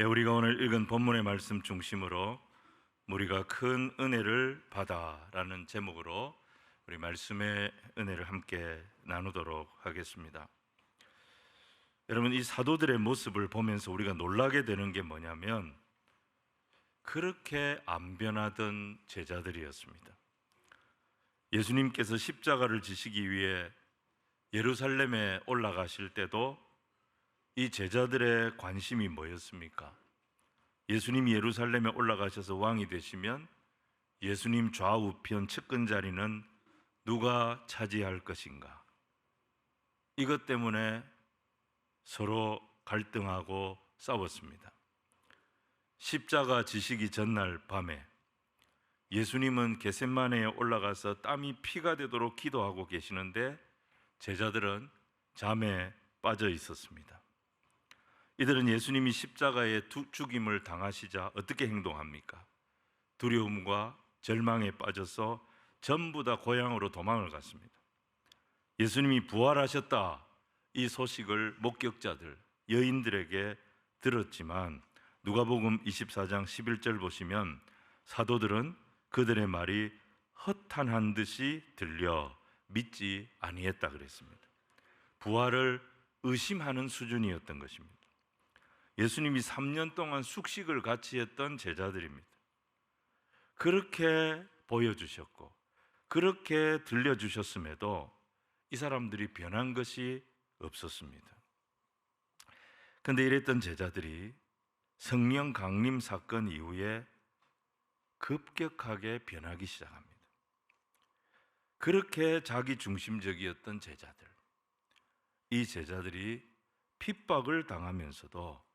우리가 오늘 읽은 본문의 말씀 중심으로 우리가 큰 은혜를 받아라는 제목으로 우리 말씀의 은혜를 함께 나누도록 하겠습니다. 여러분, 이 사도들의 모습을 보면서 우리가 놀라게 되는 게 뭐냐면 그렇게 안 변하던 제자들이었습니다. 예수님께서 십자가를 지시기 위해 예루살렘에 올라가실 때도 이 제자들의 관심이 뭐였습니까? 예수님이 예루살렘에 올라가셔서 왕이 되시면 예수님 좌우편 측근 자리는 누가 차지할 것인가? 이것 때문에 서로 갈등하고 싸웠습니다. 십자가 지시기 전날 밤에 예수님은 겟세마네에 올라가서 땀이 피가 되도록 기도하고 계시는데 제자들은 잠에 빠져 있었습니다. 이들은 예수님이 십자가에 죽임을 당하시자 어떻게 행동합니까? 두려움과 절망에 빠져서 전부 다 고향으로 도망을 갔습니다. 예수님이 부활하셨다, 이 소식을 목격자들, 여인들에게 들었지만 누가복음 24장 11절 보시면 사도들은 그들의 말이 허탄한 듯이 들려 믿지 아니했다 그랬습니다. 부활을 의심하는 수준이었던 것입니다. 예수님이 3년 동안 숙식을 같이 했던 제자들입니다. 그렇게 보여주셨고 그렇게 들려주셨음에도 이 사람들이 변한 것이 없었습니다. 그런데 이랬던 제자들이 성령 강림 사건 이후에 급격하게 변하기 시작합니다. 그렇게 자기 중심적이었던 제자들, 이 제자들이 핍박을 당하면서도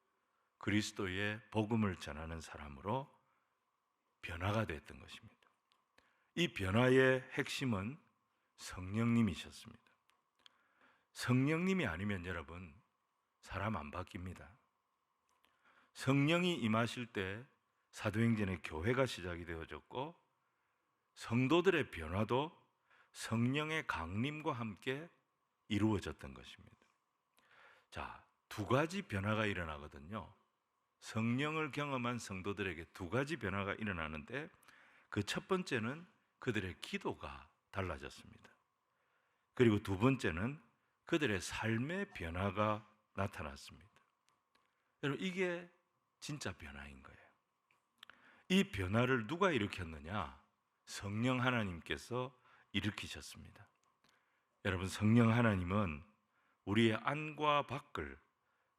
그리스도의 복음을 전하는 사람으로 변화가 됐던 것입니다. 이 변화의 핵심은 성령님이셨습니다. 성령님이 아니면 여러분, 사람 안 바뀝니다. 성령이 임하실 때 사도행전의 교회가 시작이 되어졌고 성도들의 변화도 성령의 강림과 함께 이루어졌던 것입니다. 자, 두 가지 변화가 일어나거든요. 성령을 경험한 성도들에게 두 가지 변화가 일어나는데 그 첫 번째는 그들의 기도가 달라졌습니다. 그리고 두 번째는 그들의 삶의 변화가 나타났습니다. 여러분, 이게 진짜 변화인 거예요. 이 변화를 누가 일으켰느냐? 성령 하나님께서 일으키셨습니다. 여러분, 성령 하나님은 우리의 안과 밖을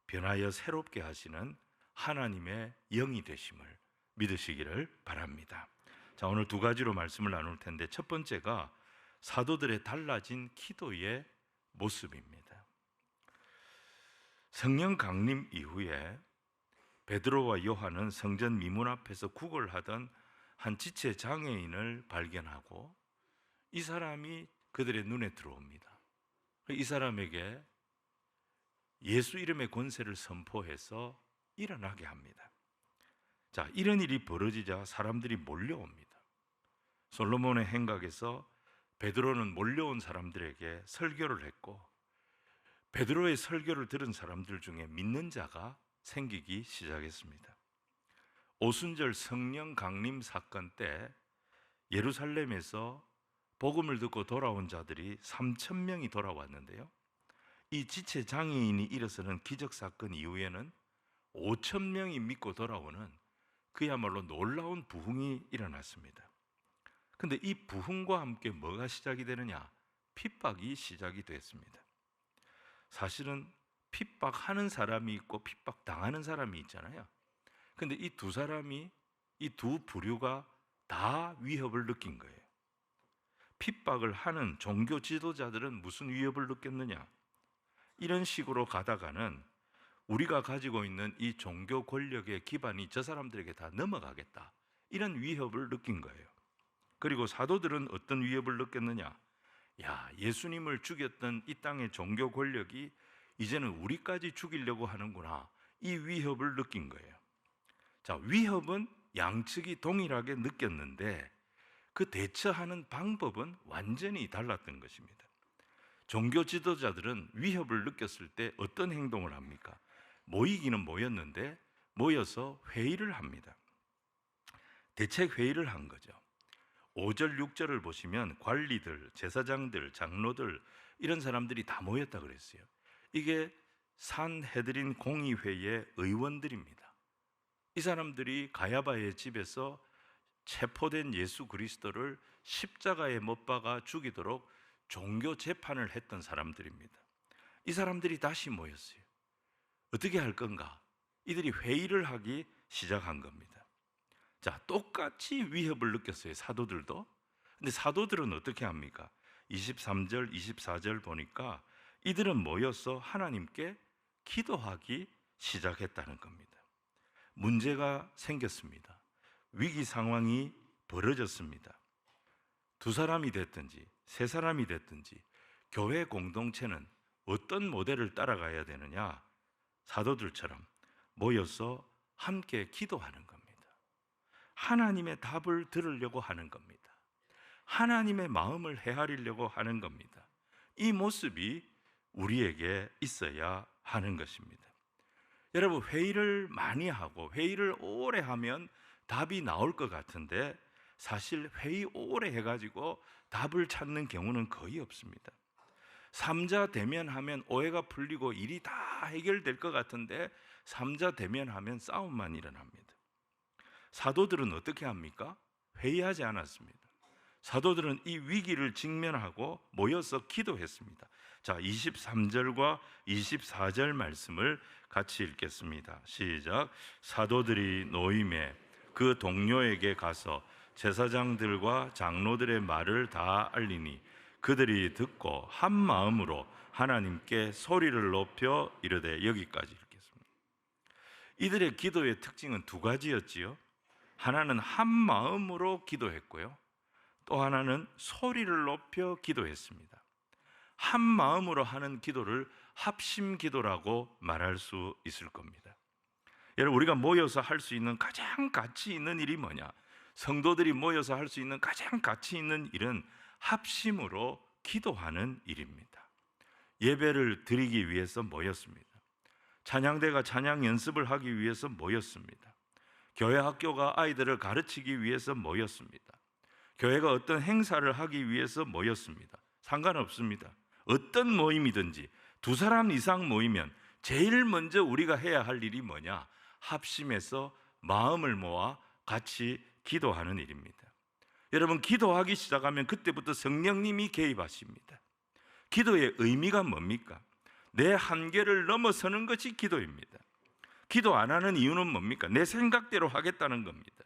변하여 새롭게 하시는 하나님의 영이 되심을 믿으시기를 바랍니다. 자, 오늘 두 가지로 말씀을 나눌 텐데 첫 번째가 사도들의 달라진 기도의 모습입니다. 성령 강림 이후에 베드로와 요한은 성전 미문 앞에서 구걸하던 한 지체 장애인을 발견하고 이 사람이 그들의 눈에 들어옵니다. 이 사람에게 예수 이름의 권세를 선포해서 일어나게 합니다. 자, 이런 일이 벌어지자 사람들이 몰려옵니다. 솔로몬의 행각에서 베드로는 몰려온 사람들에게 설교를 했고 베드로의 설교를 들은 사람들 중에 믿는 자가 생기기 시작했습니다. 오순절 성령 강림 사건 때 예루살렘에서 복음을 듣고 돌아온 자들이 3,000명이 돌아왔는데요, 이 지체 장애인이 일어서는 기적사건 이후에는 5,000명이 믿고 돌아오는 그야말로 놀라운 부흥이 일어났습니다. 그런데 이 부흥과 함께 뭐가 시작이 되느냐? 핍박이 시작이 됐습니다. 사실은 핍박하는 사람이 있고 핍박당하는 사람이 있잖아요. 그런데 이 두 사람이, 이 두 부류가 다 위협을 느낀 거예요. 핍박을 하는 종교 지도자들은 무슨 위협을 느꼈느냐? 이런 식으로 가다가는 우리가 가지고 있는 이 종교 권력의 기반이 저 사람들에게 다 넘어가겠다, 이런 위협을 느낀 거예요. 그리고 사도들은 어떤 위협을 느꼈느냐? 야, 예수님을 죽였던 이 땅의 종교 권력이 이제는 우리까지 죽이려고 하는구나, 이 위협을 느낀 거예요. 자, 위협은 양측이 동일하게 느꼈는데 그 대처하는 방법은 완전히 달랐던 것입니다. 종교 지도자들은 위협을 느꼈을 때 어떤 행동을 합니까? 모이기는 모였는데 모여서 회의를 합니다. 대책 회의를 한 거죠. 5절, 6절을 보시면 관리들, 제사장들, 장로들 이런 사람들이 다 모였다 그랬어요. 이게 산헤드린 공의회의 의원들입니다. 이 사람들이 가야바의 집에서 체포된 예수 그리스도를 십자가에 못 박아 죽이도록 종교 재판을 했던 사람들입니다. 이 사람들이 다시 모였어요. 어떻게 할 건가? 이들이 회의를 하기 시작한 겁니다. 자, 똑같이 위협을 느꼈어요, 사도들도. 근데 사도들은 어떻게 합니까? 23절, 24절 보니까 이들은 모여서 하나님께 기도하기 시작했다는 겁니다. 문제가 생겼습니다. 위기 상황이 벌어졌습니다. 두 사람이 됐든지 세 사람이 됐든지 교회 공동체는 어떤 모델을 따라가야 되느냐? 사도들처럼 모여서 함께 기도하는 겁니다. 하나님의 답을 들으려고 하는 겁니다. 하나님의 마음을 헤아리려고 하는 겁니다. 이 모습이 우리에게 있어야 하는 것입니다. 여러분, 회의를 많이 하고 회의를 오래 하면 답이 나올 것 같은데 사실 회의 오래 해가지고 답을 찾는 경우는 거의 없습니다. 삼자 대면하면 오해가 풀리고 일이 다 해결될 것 같은데 삼자 대면하면 싸움만 일어납니다. 사도들은 어떻게 합니까? 회의하지 않았습니다. 사도들은 이 위기를 직면하고 모여서 기도했습니다. 자, 23절과 24절 말씀을 같이 읽겠습니다. 시작. 사도들이 노임에 그 동료에게 가서 제사장들과 장로들의 말을 다 알리니 그들이 듣고 한 마음으로 하나님께 소리를 높여 이르되, 여기까지 읽겠습니다. 이들의 기도의 특징은 두 가지였지요. 하나는 한 마음으로 기도했고요, 또 하나는 소리를 높여 기도했습니다. 한 마음으로 하는 기도를 합심 기도라고 말할 수 있을 겁니다. 여러분, 우리가 모여서 할 수 있는 가장 가치 있는 일이 뭐냐? 성도들이 모여서 할 수 있는 가장 가치 있는 일은 합심으로 기도하는 일입니다. 예배를 드리기 위해서 모였습니다. 찬양대가 찬양 연습을 하기 위해서 모였습니다. 교회 학교가 아이들을 가르치기 위해서 모였습니다. 교회가 어떤 행사를 하기 위해서 모였습니다. 상관없습니다. 어떤 모임이든지 두 사람 이상 모이면 제일 먼저 우리가 해야 할 일이 뭐냐? 합심해서 마음을 모아 같이 기도하는 일입니다. 여러분, 기도하기 시작하면 그때부터 성령님이 개입하십니다. 기도의 의미가 뭡니까? 내 한계를 넘어서는 것이 기도입니다. 기도 안 하는 이유는 뭡니까? 내 생각대로 하겠다는 겁니다.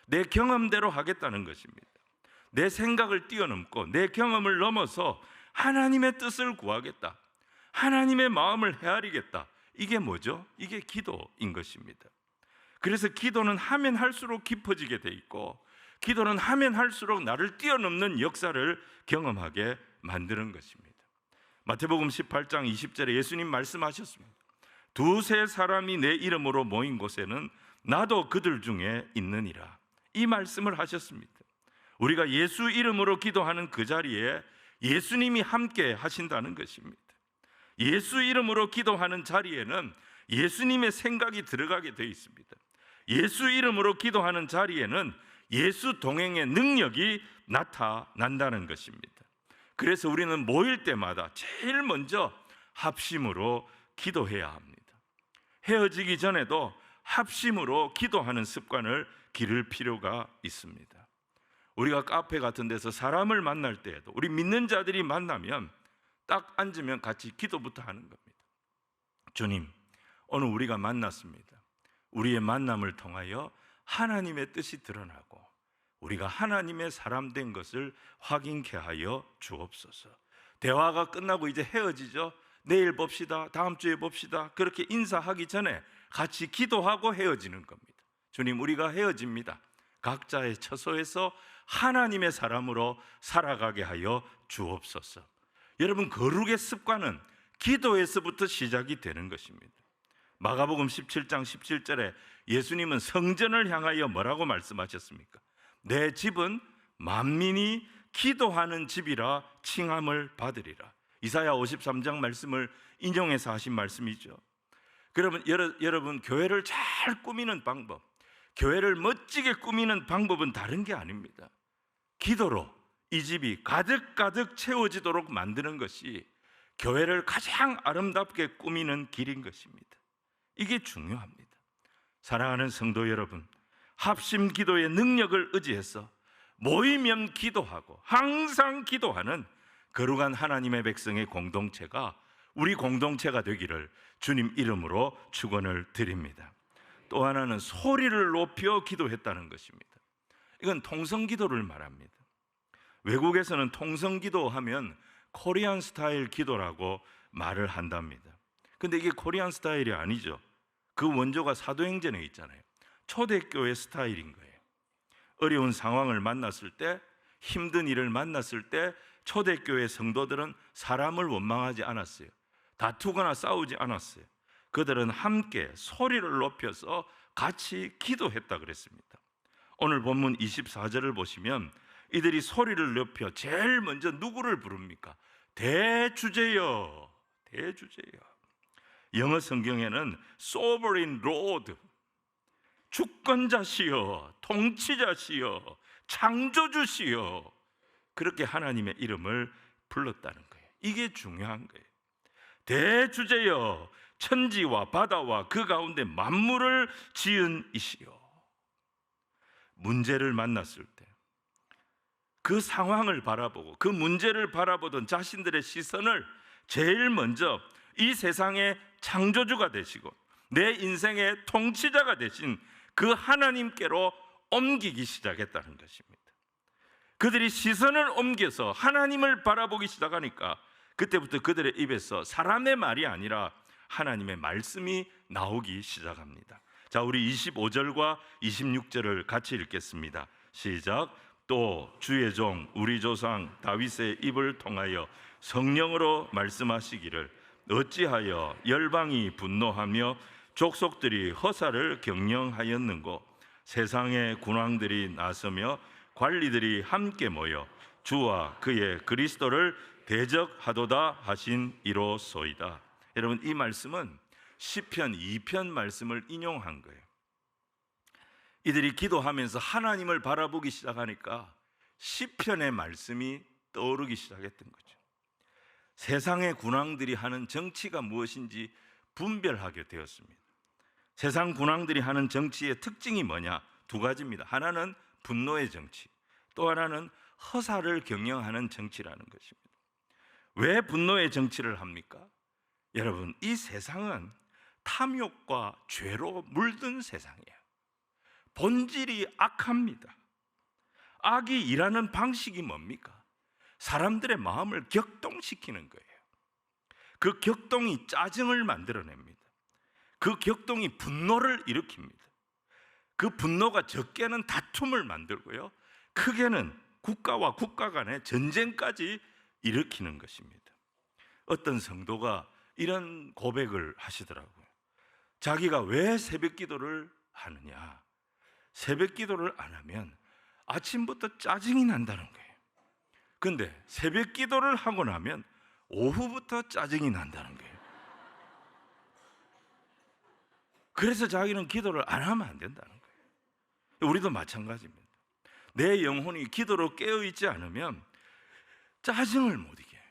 내 경험대로 하겠다는 것입니다. 내 생각을 뛰어넘고 내 경험을 넘어서 하나님의 뜻을 구하겠다, 하나님의 마음을 헤아리겠다. 이게 뭐죠? 이게 기도인 것입니다. 그래서 기도는 하면 할수록 깊어지게 돼 있고, 기도는 하면 할수록 나를 뛰어넘는 역사를 경험하게 만드는 것입니다. 마태복음 18장 20절에 예수님 말씀하셨습니다. 두세 사람이 내 이름으로 모인 곳에는 나도 그들 중에 있느니라. 이 말씀을 하셨습니다. 우리가 예수 이름으로 기도하는 그 자리에 예수님이 함께 하신다는 것입니다. 예수 이름으로 기도하는 자리에는 예수님의 생각이 들어가게 되어 있습니다. 예수 이름으로 기도하는 자리에는 예수 동행의 능력이 나타난다는 것입니다. 그래서 우리는 모일 때마다 제일 먼저 합심으로 기도해야 합니다. 헤어지기 전에도 합심으로 기도하는 습관을 기를 필요가 있습니다. 우리가 카페 같은 데서 사람을 만날 때에도, 우리 믿는 자들이 만나면 딱 앉으면 같이 기도부터 하는 겁니다. 주님, 오늘 우리가 만났습니다. 우리의 만남을 통하여 하나님의 뜻이 드러나고 우리가 하나님의 사람 된 것을 확인케 하여 주옵소서. 대화가 끝나고 이제 헤어지죠. 내일 봅시다, 다음 주에 봅시다, 그렇게 인사하기 전에 같이 기도하고 헤어지는 겁니다. 주님, 우리가 헤어집니다. 각자의 처소에서 하나님의 사람으로 살아가게 하여 주옵소서. 여러분, 거룩의 습관은 기도에서부터 시작이 되는 것입니다. 마가복음 17장 17절에 예수님은 성전을 향하여 뭐라고 말씀하셨습니까? 내 집은 만민이 기도하는 집이라 칭함을 받으리라. 이사야 53장 말씀을 인용해서 하신 말씀이죠. 그러면 여러분 교회를 잘 꾸미는 방법, 교회를 멋지게 꾸미는 방법은 다른 게 아닙니다. 기도로 이 집이 가득가득 채워지도록 만드는 것이 교회를 가장 아름답게 꾸미는 길인 것입니다. 이게 중요합니다. 사랑하는 성도 여러분, 합심 기도의 능력을 의지해서 모이면 기도하고 항상 기도하는 거룩한 하나님의 백성의 공동체가 우리 공동체가 되기를 주님 이름으로 축원을 드립니다. 또 하나는 소리를 높여 기도했다는 것입니다. 이건 통성기도를 말합니다. 외국에서는 통성기도하면 코리안 스타일 기도라고 말을 한답니다. 근데 이게 코리안 스타일이 아니죠. 그 원조가 사도행전에 있잖아요. 초대교회 스타일인 거예요. 어려운 상황을 만났을 때, 힘든 일을 만났을 때 초대교회 성도들은 사람을 원망하지 않았어요. 다투거나 싸우지 않았어요. 그들은 함께 소리를 높여서 같이 기도했다 그랬습니다. 오늘 본문 24절을 보시면 이들이 소리를 높여 제일 먼저 누구를 부릅니까? 대주제여, 대주제여. 영어 성경에는 Sovereign Lord, 주권자시여, 통치자시여, 창조주시여, 그렇게 하나님의 이름을 불렀다는 거예요. 이게 중요한 거예요. 대주제여, 천지와 바다와 그 가운데 만물을 지은 이시여. 문제를 만났을 때 그 상황을 바라보고 그 문제를 바라보던 자신들의 시선을 제일 먼저 이 세상의 창조주가 되시고 내 인생의 통치자가 되신 그 하나님께로 옮기기 시작했다는 것입니다. 그들이 시선을 옮겨서 하나님을 바라보기 시작하니까 그때부터 그들의 입에서 사람의 말이 아니라 하나님의 말씀이 나오기 시작합니다. 자, 우리 25절과 26절을 같이 읽겠습니다. 시작. 또 주의 종 우리 조상 다윗의 입을 통하여 성령으로 말씀하시기를 어찌하여 열방이 분노하며 족속들이 허사를 경영하였는고 세상의 군왕들이 나서며 관리들이 함께 모여 주와 그의 그리스도를 대적하도다 하신 이로소이다. 여러분, 이 말씀은 시편 2편 말씀을 인용한 거예요. 이들이 기도하면서 하나님을 바라보기 시작하니까 시편의 말씀이 떠오르기 시작했던 거죠. 세상의 군왕들이 하는 정치가 무엇인지 분별하게 되었습니다. 세상 군왕들이 하는 정치의 특징이 뭐냐? 두 가지입니다. 하나는 분노의 정치, 또 하나는 허사를 경영하는 정치라는 것입니다. 왜 분노의 정치를 합니까? 여러분, 이 세상은 탐욕과 죄로 물든 세상이에요. 본질이 악합니다. 악이 일하는 방식이 뭡니까? 사람들의 마음을 격동시키는 거예요. 그 격동이 짜증을 만들어냅니다. 그 격동이 분노를 일으킵니다. 그 분노가 적게는 다툼을 만들고요, 크게는 국가와 국가 간의 전쟁까지 일으키는 것입니다. 어떤 성도가 이런 고백을 하시더라고요. 자기가 왜 새벽 기도를 하느냐? 새벽 기도를 안 하면 아침부터 짜증이 난다는 거예요. 근데 새벽 기도를 하고 나면 오후부터 짜증이 난다는 거예요. 그래서 자기는 기도를 안 하면 안 된다는 거예요. 우리도 마찬가지입니다. 내 영혼이 기도로 깨어있지 않으면 짜증을 못 이겨요.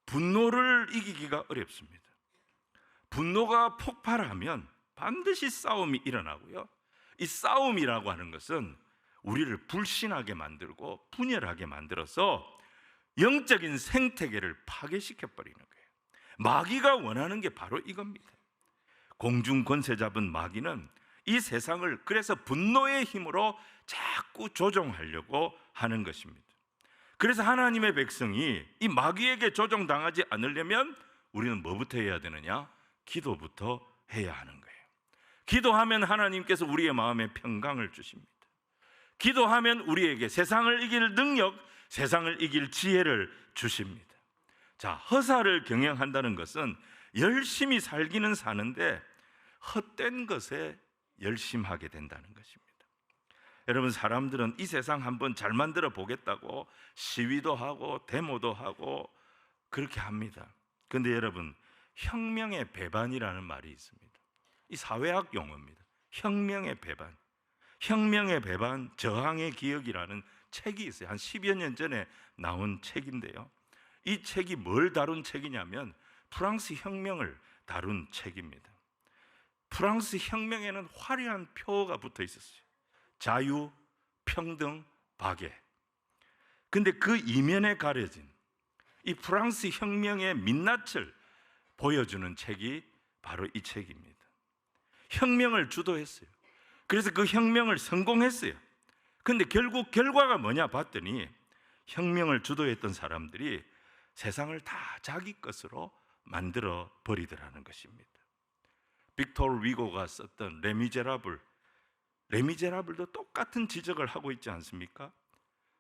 분노를 이기기가 어렵습니다. 분노가 폭발하면 반드시 싸움이 일어나고요, 이 싸움이라고 하는 것은 우리를 불신하게 만들고 분열하게 만들어서 영적인 생태계를 파괴시켜버리는 거예요. 마귀가 원하는 게 바로 이겁니다. 공중 권세 잡은 마귀는 이 세상을 그래서 분노의 힘으로 자꾸 조종하려고 하는 것입니다. 그래서 하나님의 백성이 이 마귀에게 조종당하지 않으려면 우리는 뭐부터 해야 되느냐? 기도부터 해야 하는 거예요. 기도하면 하나님께서 우리의 마음에 평강을 주십니다. 기도하면 우리에게 세상을 이길 능력, 세상을 이길 지혜를 주십니다. 자, 허사를 경영한다는 것은 열심히 살기는 사는데 헛된 것에 열심하게 된다는 것입니다. 여러분, 사람들은 이 세상 한번 잘 만들어 보겠다고 시위도 하고 데모도 하고 그렇게 합니다. 그런데 여러분, 혁명의 배반이라는 말이 있습니다. 이 사회학 용어입니다. 혁명의 배반. 혁명의 배반, 저항의 기억이라는 책이 있어요. 한 10여 년 전에 나온 책인데요. 이 책이 뭘 다룬 책이냐면 프랑스 혁명을 다룬 책입니다. 프랑스 혁명에는 화려한 표어가 붙어 있었어요. 자유, 평등, 박애. 근데 그 이면에 가려진 이 프랑스 혁명의 민낯을 보여주는 책이 바로 이 책입니다. 혁명을 주도했어요. 그래서 그 혁명을 성공했어요. 근데 결국 결과가 뭐냐 봤더니 혁명을 주도했던 사람들이 세상을 다 자기 것으로 만들어 버리더라는 것입니다. 빅토르 위고가 썼던 레미제라블도 똑같은 지적을 하고 있지 않습니까?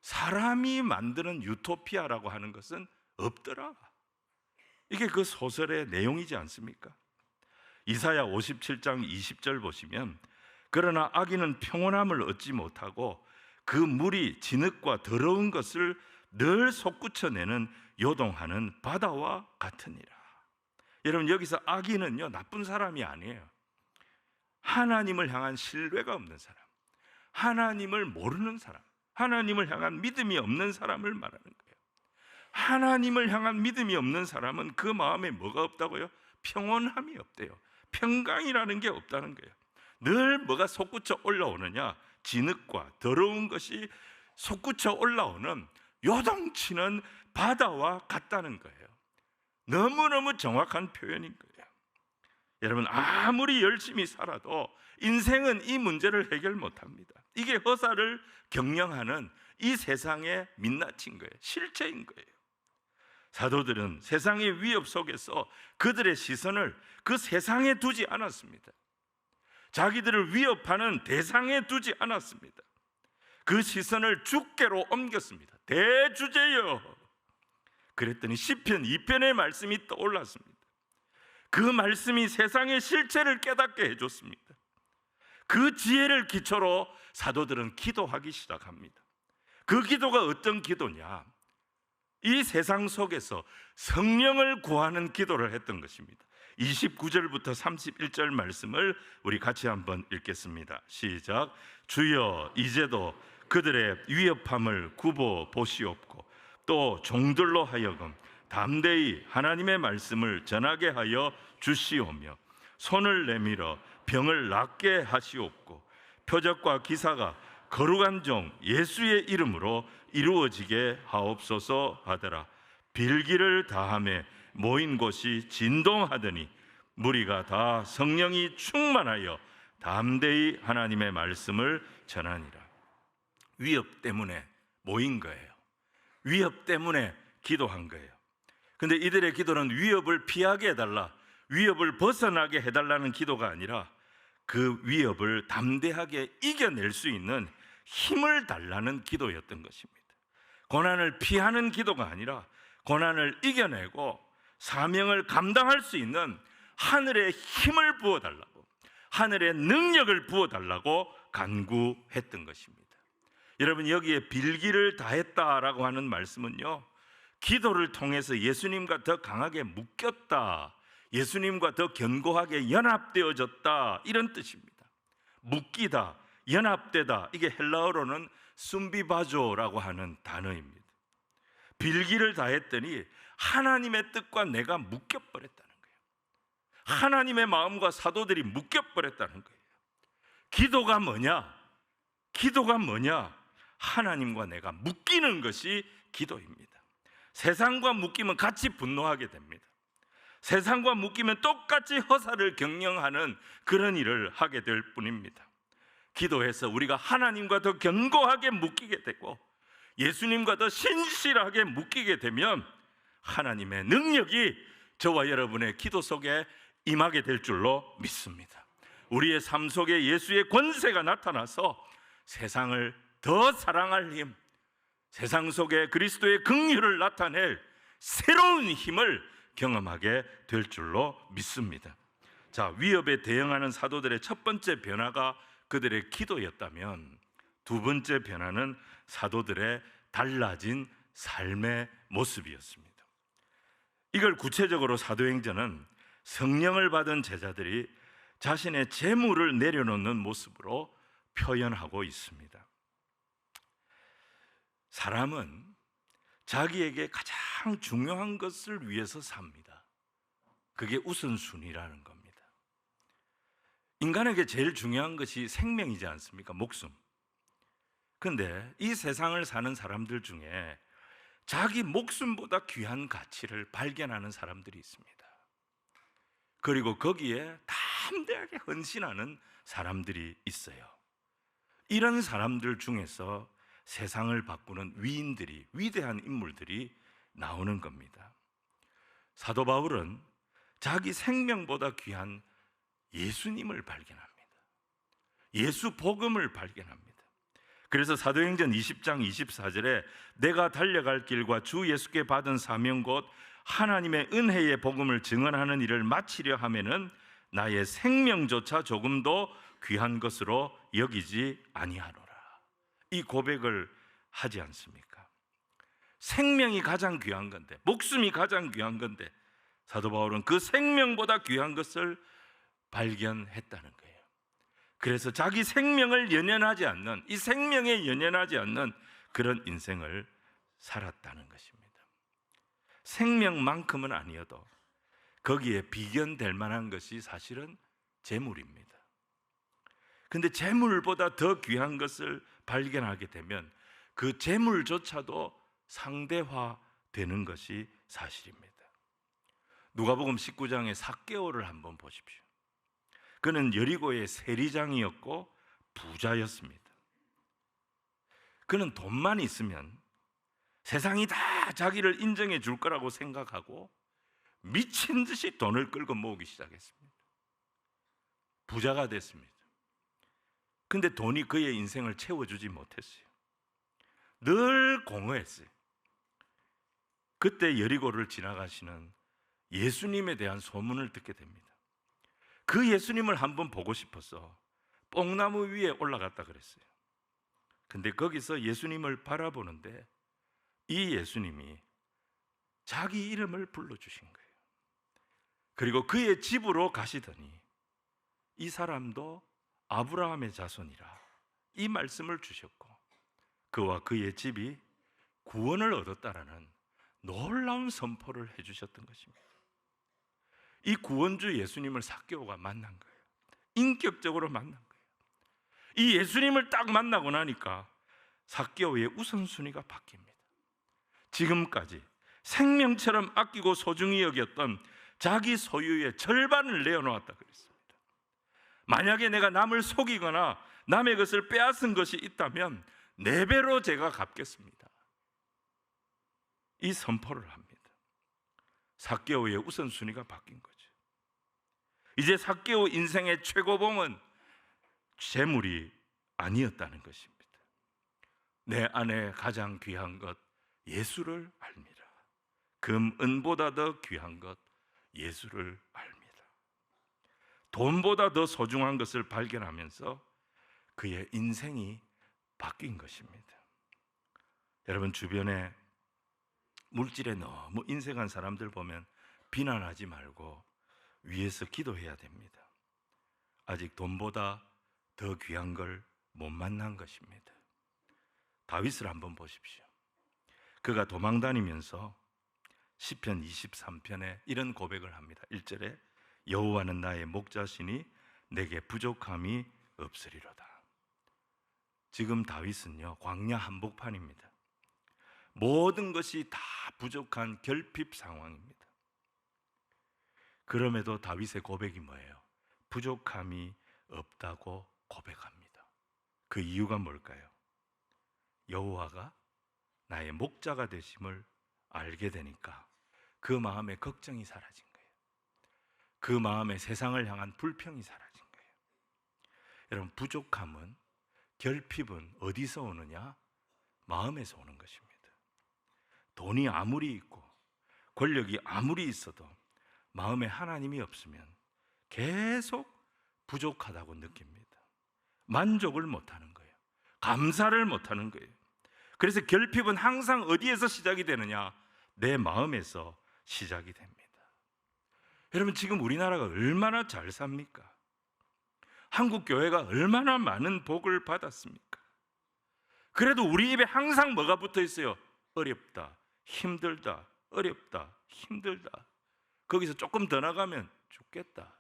사람이 만드는 유토피아라고 하는 것은 없더라. 이게 그 소설의 내용이지 않습니까? 이사야 57장 20절 보시면 그러나 악인은 평온함을 얻지 못하고 그 물이 진흙과 더러운 것을 늘 솟구쳐내는 요동하는 바다와 같으니라. 여러분, 여기서 악인은요, 나쁜 사람이 아니에요. 하나님을 향한 신뢰가 없는 사람, 하나님을 모르는 사람, 하나님을 향한 믿음이 없는 사람을 말하는 거예요. 하나님을 향한 믿음이 없는 사람은 그 마음에 뭐가 없다고요? 평온함이 없대요. 평강이라는 게 없다는 거예요. 늘 뭐가 솟구쳐 올라오느냐? 진흙과 더러운 것이 솟구쳐 올라오는 요동치는 바다와 같다는 거예요. 너무너무 정확한 표현인 거예요. 여러분, 아무리 열심히 살아도 인생은 이 문제를 해결 못합니다. 이게 허사를 경영하는 이 세상의 민낯인 거예요. 실체인 거예요. 사도들은 세상의 위협 속에서 그들의 시선을 그 세상에 두지 않았습니다. 자기들을 위협하는 대상에 두지 않았습니다. 그 시선을 주께로 옮겼습니다. 대주제여. 그랬더니 시편 2편의 말씀이 떠올랐습니다. 그 말씀이 세상의 실체를 깨닫게 해줬습니다. 그 지혜를 기초로 사도들은 기도하기 시작합니다. 그 기도가 어떤 기도냐? 이 세상 속에서 성령을 구하는 기도를 했던 것입니다. 29절부터 31절 말씀을 우리 같이 한번 읽겠습니다. 시작. 주여, 이제도 그들의 위협함을 굽어 보시옵고 또 종들로 하여금 담대히 하나님의 말씀을 전하게 하여 주시오며 손을 내밀어 병을 낫게 하시옵고 표적과 기사가 거룩한 종 예수의 이름으로 이루어지게 하옵소서 하더라. 빌기를 다하며 모인 곳이 진동하더니 무리가 다 성령이 충만하여 담대히 하나님의 말씀을 전하니라. 위협 때문에 모인 거예요. 위협 때문에 기도한 거예요. 근데 이들의 기도는 위협을 피하게 해달라, 위협을 벗어나게 해달라는 기도가 아니라 그 위협을 담대하게 이겨낼 수 있는 힘을 달라는 기도였던 것입니다. 고난을 피하는 기도가 아니라 고난을 이겨내고 사명을 감당할 수 있는 하늘의 힘을 부어달라고, 하늘의 능력을 부어달라고 간구했던 것입니다. 여러분, 여기에 빌기를 다했다라고 하는 말씀은요, 기도를 통해서 예수님과 더 강하게 묶였다, 예수님과 더 견고하게 연합되어졌다, 이런 뜻입니다. 묶이다, 연합되다, 이게 헬라어로는 숨비바조라고 하는 단어입니다. 빌기를 다했더니 하나님의 뜻과 내가 묶여버렸다는 거예요. 하나님의 마음과 사도들이 묶여버렸다는 거예요. 기도가 뭐냐? 기도가 뭐냐? 하나님과 내가 묶이는 것이 기도입니다. 세상과 묶이면 같이 분노하게 됩니다. 세상과 묶이면 똑같이 허사를 경영하는 그런 일을 하게 될 뿐입니다. 기도해서 우리가 하나님과 더 견고하게 묶이게 되고 예수님과 더 신실하게 묶이게 되면 하나님의 능력이 저와 여러분의 기도 속에 임하게 될 줄로 믿습니다. 우리의 삶 속에 예수의 권세가 나타나서 세상을 더 사랑할 힘, 세상 속에 그리스도의 긍휼을 나타낼 새로운 힘을 경험하게 될 줄로 믿습니다. 자, 위협에 대응하는 사도들의 첫 번째 변화가 그들의 기도였다면, 두 번째 변화는 사도들의 달라진 삶의 모습이었습니다. 이걸 구체적으로 사도행전은 성령을 받은 제자들이 자신의 재물을 내려놓는 모습으로 표현하고 있습니다. 사람은 자기에게 가장 중요한 것을 위해서 삽니다. 그게 우선순위라는 겁니다. 인간에게 제일 중요한 것이 생명이지 않습니까? 목숨. 그런데 이 세상을 사는 사람들 중에 자기 목숨보다 귀한 가치를 발견하는 사람들이 있습니다. 그리고 거기에 담대하게 헌신하는 사람들이 있어요. 이런 사람들 중에서 세상을 바꾸는 위인들이, 위대한 인물들이 나오는 겁니다. 사도 바울은 자기 생명보다 귀한 예수님을 발견합니다. 예수 복음을 발견합니다. 그래서 사도행전 20장 24절에 내가 달려갈 길과 주 예수께 받은 사명 곧 하나님의 은혜의 복음을 증언하는 일을 마치려 하면은 나의 생명조차 조금도 귀한 것으로 여기지 아니하노라. 이 고백을 하지 않습니까? 생명이 가장 귀한 건데, 목숨이 가장 귀한 건데, 사도 바울은 그 생명보다 귀한 것을 발견했다는 거예요. 그래서 자기 생명을 연연하지 않는, 이 생명에 연연하지 않는 그런 인생을 살았다는 것입니다. 생명만큼은 아니어도 거기에 비견될 만한 것이 사실은 재물입니다. 근데 재물보다 더 귀한 것을 발견하게 되면 그 재물조차도 상대화되는 것이 사실입니다. 누가복음 19장의 삭개오를 한번 보십시오. 그는 여리고의 세리장이었고 부자였습니다. 그는 돈만 있으면 세상이 다 자기를 인정해 줄 거라고 생각하고 미친 듯이 돈을 끌고 모으기 시작했습니다. 부자가 됐습니다. 근데 돈이 그의 인생을 채워주지 못했어요. 늘 공허했어요. 그때 여리고를 지나가시는 예수님에 대한 소문을 듣게 됩니다. 그 예수님을 한번 보고 싶어서 뽕나무 위에 올라갔다 그랬어요. 근데 거기서 예수님을 바라보는데 이 예수님이 자기 이름을 불러주신 거예요. 그리고 그의 집으로 가시더니 이 사람도 아브라함의 자손이라 이 말씀을 주셨고 그와 그의 집이 구원을 얻었다라는 놀라운 선포를 해주셨던 것입니다. 이 구원주 예수님을 삭개오가 만난 거예요. 인격적으로 만난 거예요. 이 예수님을 딱 만나고 나니까 삭개오의 우선순위가 바뀝니다. 지금까지 생명처럼 아끼고 소중히 여겼던 자기 소유의 절반을 내어놓았다 그랬습니다. 만약에 내가 남을 속이거나 남의 것을 빼앗은 것이 있다면 4배로 제가 갚겠습니다. 이 선포를 합니다. 삭개오의 우선순위가 바뀐 거죠. 이제 삭개오 인생의 최고봉은 재물이 아니었다는 것입니다. 내 안에 가장 귀한 것 예수를 알미라. 금, 은보다 더 귀한 것 예수를 알미라. 돈보다 더 소중한 것을 발견하면서 그의 인생이 바뀐 것입니다. 여러분 주변에 물질에 너무 인색한 사람들 보면 비난하지 말고 위에서 기도해야 됩니다. 아직 돈보다 더 귀한 걸 못 만난 것입니다. 다윗을 한번 보십시오. 그가 도망다니면서 시편 23편에 이런 고백을 합니다. 1절에 여호와는 나의 목자시니 내게 부족함이 없으리로다. 지금 다윗은요 광야 한복판입니다. 모든 것이 다 부족한 결핍 상황입니다. 그럼에도 다윗의 고백이 뭐예요? 부족함이 없다고 고백합니다. 그 이유가 뭘까요? 여호와가 나의 목자가 되심을 알게 되니까 그 마음에 걱정이 사라진 거예요. 그 마음에 세상을 향한 불평이 사라진 거예요. 여러분 부족함은, 결핍은 어디서 오느냐? 마음에서 오는 것입니다. 돈이 아무리 있고 권력이 아무리 있어도 마음에 하나님이 없으면 계속 부족하다고 느낍니다. 만족을 못하는 거예요. 감사를 못하는 거예요. 그래서 결핍은 항상 어디에서 시작이 되느냐? 내 마음에서 시작이 됩니다. 여러분 지금 우리나라가 얼마나 잘 삽니까? 한국 교회가 얼마나 많은 복을 받았습니까? 그래도 우리 입에 항상 뭐가 붙어 있어요? 어렵다, 힘들다, 어렵다, 힘들다. 거기서 조금 더 나가면 죽겠다.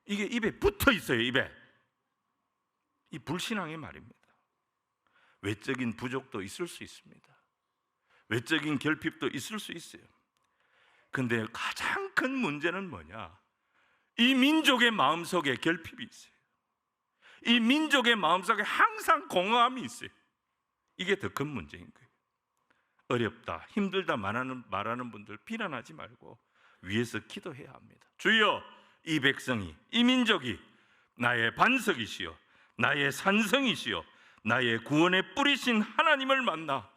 이게 입에 붙어 있어요, 입에. 이 불신앙의 말입니다. 외적인 부족도 있을 수 있습니다. 외적인 결핍도 있을 수 있어요. 근데 가장 큰 문제는 뭐냐? 이 민족의 마음속에 결핍이 있어요. 이 민족의 마음속에 항상 공허함이 있어요. 이게 더 큰 문제인 거예요. 어렵다, 힘들다 말하는 분들 비난하지 말고 위에서 기도해야 합니다. 주여, 이 백성이, 이 민족이 나의 반석이시여, 나의 산성이시여, 나의 구원의 뿌리신 하나님을 만나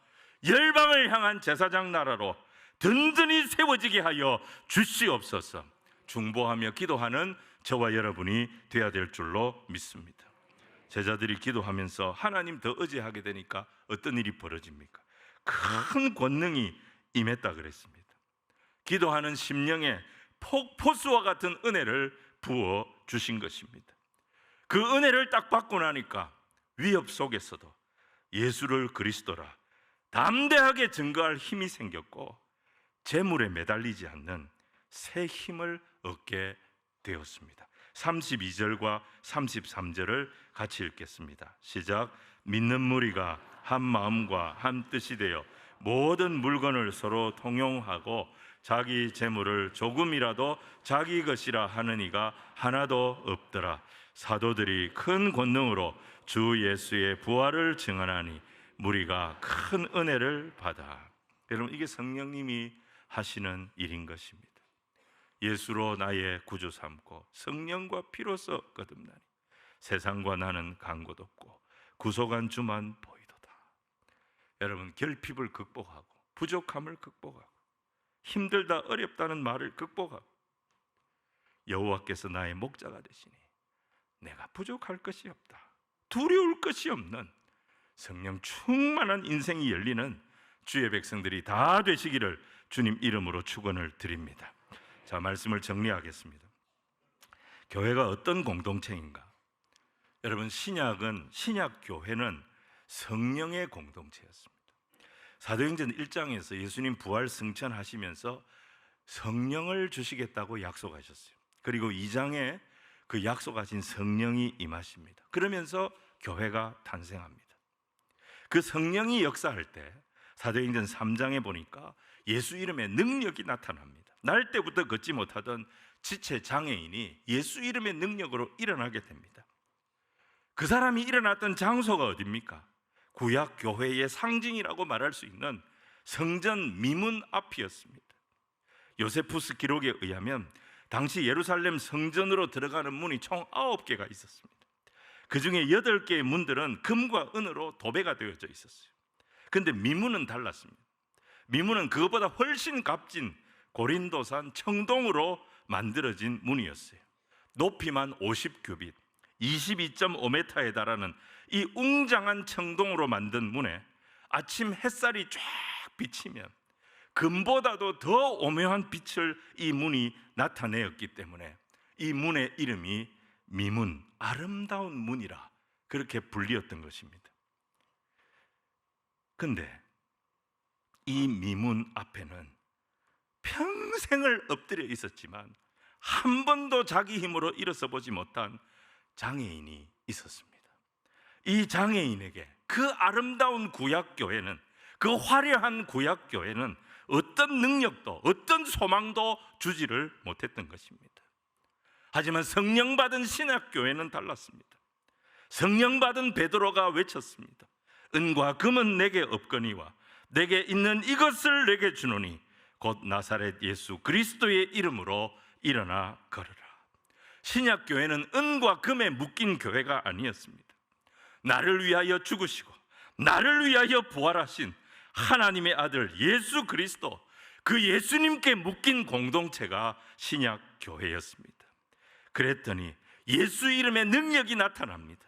열방을 향한 제사장 나라로 든든히 세워지게 하여 주시옵소서. 중보하며 기도하는 저와 여러분이 되어야 될 줄로 믿습니다. 제자들이 기도하면서 하나님 더 의지하게 되니까 어떤 일이 벌어집니까? 큰 권능이 임했다 그랬습니다. 기도하는 심령에 폭포수와 같은 은혜를 부어 주신 것입니다. 그 은혜를 딱 받고 나니까 위협 속에서도 예수를 그리스도라 담대하게 증거할 힘이 생겼고 재물에 매달리지 않는 새 힘을 얻게 되었습니다. 32절과 33절을 같이 읽겠습니다. 시작. 믿는 무리가 한 마음과 한 뜻이 되어 모든 물건을 서로 통용하고 자기 재물을 조금이라도 자기 것이라 하는 이가 하나도 없더라. 사도들이 큰 권능으로 주 예수의 부활을 증언하니 무리가 큰 은혜를 받아. 여러분, 이게 성령님이 하시는 일인 것입니다. 예수로 나의 구주 삼고 성령과 피로써 거듭나니 세상과 나는 간 곳 없고 구속한 주만 보이도다. 여러분, 결핍을 극복하고 부족함을 극복하고 힘들다 어렵다는 말을 극복하고 여호와께서 나의 목자가 되시니 내가 부족할 것이 없다, 두려울 것이 없는 성령 충만한 인생이 열리는 주의 백성들이 다 되시기를 주님 이름으로 축원을 드립니다. 자, 말씀을 정리하겠습니다. 교회가 어떤 공동체인가? 여러분, 신약 교회는 성령의 공동체였습니다. 사도행전 1장에서 예수님 부활 승천하시면서 성령을 주시겠다고 약속하셨어요. 그리고 2장에 그 약속하신 성령이 임하십니다. 그러면서 교회가 탄생합니다. 그 성령이 역사할 때 사도행전 3장에 보니까 예수 이름의 능력이 나타납니다. 날 때부터 걷지 못하던 지체 장애인이 예수 이름의 능력으로 일어나게 됩니다. 그 사람이 일어났던 장소가 어디입니까? 구약 교회의 상징이라고 말할 수 있는 성전 미문 앞이었습니다. 요세푸스 기록에 의하면 당시 예루살렘 성전으로 들어가는 문이 총 9개가 있었습니다. 그 중에 8개의 문들은 금과 은으로 도배가 되어져 있었어요. 그런데 미문은 달랐습니다. 미문은 그것보다 훨씬 값진 고린도산 청동으로 만들어진 문이었어요. 높이만 50규빗, 22.5m에 달하는 이 웅장한 청동으로 만든 문에 아침 햇살이 쫙 비치면 금보다도 더 오묘한 빛을 이 문이 나타내었기 때문에 이 문의 이름이 미문, 아름다운 문이라 그렇게 불리었던 것입니다. 근데 이 미문 앞에는 평생을 엎드려 있었지만 한 번도 자기 힘으로 일어서 보지 못한 장애인이 있었습니다. 이 장애인에게 그 아름다운 구약교회는, 그 화려한 구약교회는 어떤 능력도 어떤 소망도 주지를 못했던 것입니다. 하지만 성령 받은 신약교회는 달랐습니다. 성령 받은 베드로가 외쳤습니다. 은과 금은 내게 없거니와 내게 있는 이것을 내게 주노니 곧 나사렛 예수 그리스도의 이름으로 일어나 걸으라. 신약교회는 은과 금에 묶인 교회가 아니었습니다. 나를 위하여 죽으시고 나를 위하여 부활하신 하나님의 아들 예수 그리스도, 그 예수님께 묶인 공동체가 신약교회였습니다. 그랬더니 예수 이름의 능력이 나타납니다.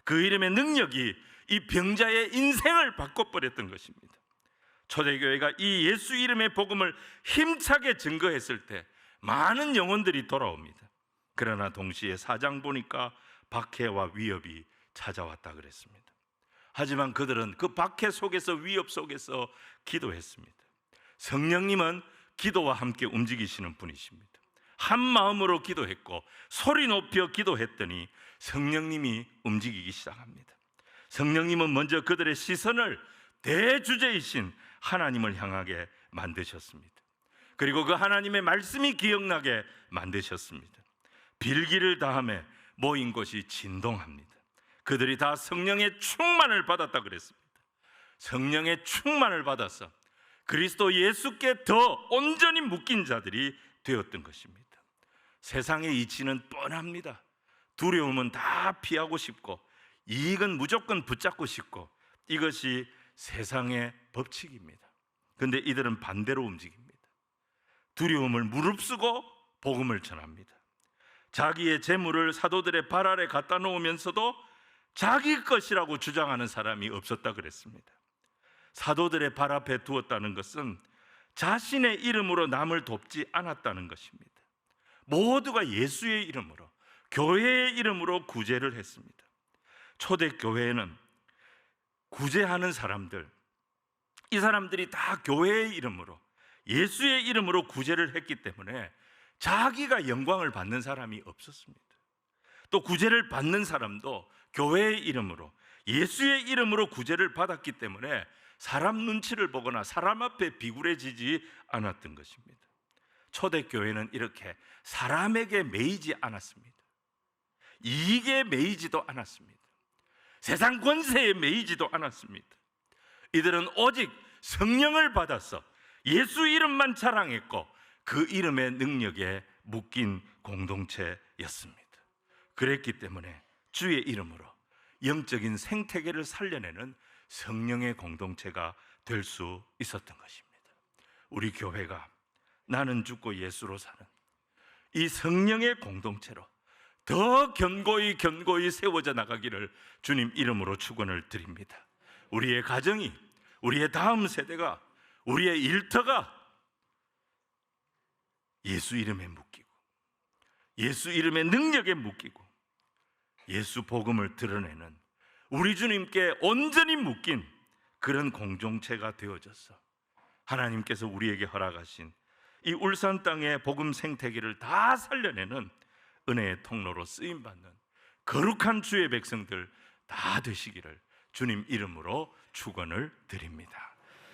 그 이름의 능력이 이 병자의 인생을 바꿔버렸던 것입니다. 초대교회가 이 예수 이름의 복음을 힘차게 증거했을 때 많은 영혼들이 돌아옵니다. 그러나 동시에 4장 보니까 박해와 위협이 찾아왔다 그랬습니다. 하지만 그들은 그 박해 속에서, 위협 속에서 기도했습니다. 성령님은 기도와 함께 움직이시는 분이십니다. 한 마음으로 기도했고 소리 높여 기도했더니 성령님이 움직이기 시작합니다. 성령님은 먼저 그들의 시선을 대주제이신 하나님을 향하게 만드셨습니다. 그리고 그 하나님의 말씀이 기억나게 만드셨습니다. 빌기를 다함에 모인 곳이 진동합니다. 그들이 다 성령의 충만을 받았다 그랬습니다. 성령의 충만을 받아서 그리스도 예수께 더 온전히 묶인 자들이 되었던 것입니다. 세상의 이치는 뻔합니다. 두려움은 다 피하고 싶고 이익은 무조건 붙잡고 싶고 이것이 세상의 법칙입니다. 그런데 이들은 반대로 움직입니다. 두려움을 무릅쓰고 복음을 전합니다. 자기의 재물을 사도들의 발 아래 갖다 놓으면서도 자기 것이라고 주장하는 사람이 없었다 그랬습니다. 사도들의 발 앞에 두었다는 것은 자신의 이름으로 남을 돕지 않았다는 것입니다. 모두가 예수의 이름으로, 교회의 이름으로 구제를 했습니다. 초대교회에는 구제하는 사람들, 이 사람들이 다 교회의 이름으로, 예수의 이름으로 구제를 했기 때문에 자기가 영광을 받는 사람이 없었습니다. 또 구제를 받는 사람도 교회의 이름으로, 예수의 이름으로 구제를 받았기 때문에 사람 눈치를 보거나 사람 앞에 비굴해지지 않았던 것입니다. 초대교회는 이렇게 사람에게 매이지 않았습니다. 이익에 매이지도 않았습니다. 세상 권세에 매이지도 않았습니다. 이들은 오직 성령을 받아서 예수 이름만 자랑했고 그 이름의 능력에 묶인 공동체였습니다. 그랬기 때문에 주의 이름으로 영적인 생태계를 살려내는 성령의 공동체가 될 수 있었던 것입니다. 우리 교회가 나는 죽고 예수로 사는 이 성령의 공동체로 더 견고히 세워져 나가기를 주님 이름으로 축원을 드립니다. 우리의 가정이, 우리의 다음 세대가, 우리의 일터가 예수 이름에 묶이고 예수 이름의 능력에 묶이고 예수 복음을 드러내는 우리 주님께 온전히 묶인 그런 공동체가 되어져서 하나님께서 우리에게 허락하신 이 울산 땅의 복음 생태계를 다 살려내는 은혜의 통로로 쓰임받는 거룩한 주의 백성들 다 되시기를 주님 이름으로 축원을 드립니다.